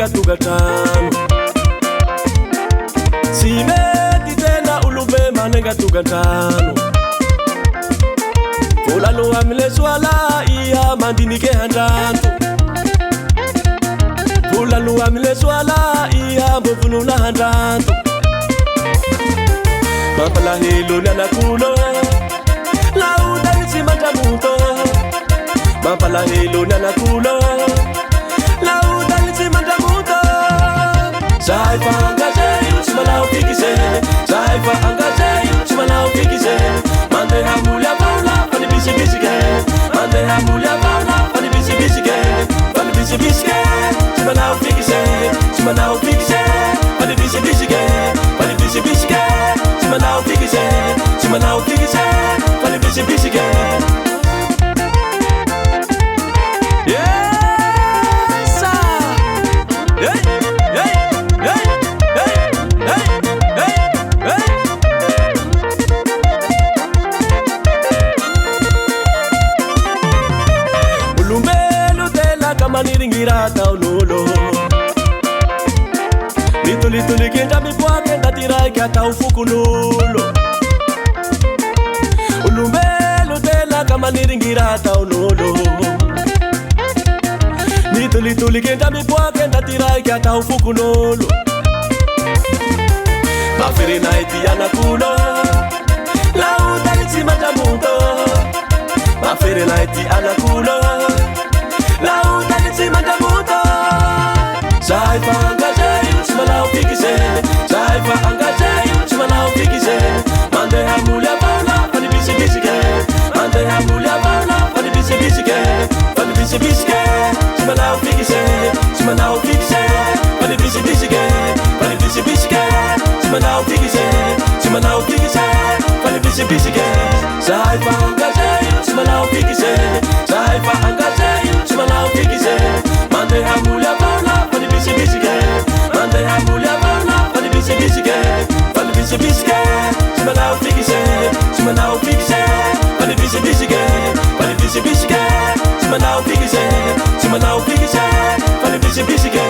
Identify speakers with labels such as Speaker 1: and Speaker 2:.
Speaker 1: tugatano simeti tena ulume manenga tugatano Fulano amile swala iya mandinike handantu Fulano amile swala iya mbovunula handantu Mapala hilo na kulo Lauda nisimata muto Mapala hilo na kulo Lauda nisimata muto Saifa angaje yusimala upikise Saifa angaje yusimala upikise Mande hamula baula Fani bisi bisi ke Mande hamula baula Fani bisi bisi ke Fani bisi bisi ke Simala upikise Simala upikise Fani bisi bisi ke Fani bisi bisi ke Simana upikise Fani bisi bisi ke Yes sir Hey hey hey hey hey hey hey Ulumbelo tela kama niringira taulolo Lituli kinja mipwake ndatirai kata ufukunulo Ulumbelo tela kama niringira taulolo Lituli kinja mipwake ndatirai kata ufukunulo Mafiri na itiana kulo Lauda nisimata muto Mafiri na itiana kulo Lauda nisimata muto Saifa angaje Simana upikise Saifa angaje Simana upikise Mande hamula baula Fani bisi bisi ke Mande hamula baula Fani bisi bisi ke Fani bisi bisi ke Simana upikise Simana upikise Fani bisi bisi ke Fani bisi bisi ke Simana upikise Simana upikise Fani bisi bisi ke Saifa angaje Simana upikise Saifa angaje Simana upikise Mande hamula baula Fani bisi bisi ke Mande hamula baula Fani bisi bisi ke Fani bisi bisi ke Simana upikise Simana upikise Fani bisi bisi ke Fani bisi bisi ke Simana upikise Simana upikise Fani bisi bisi ke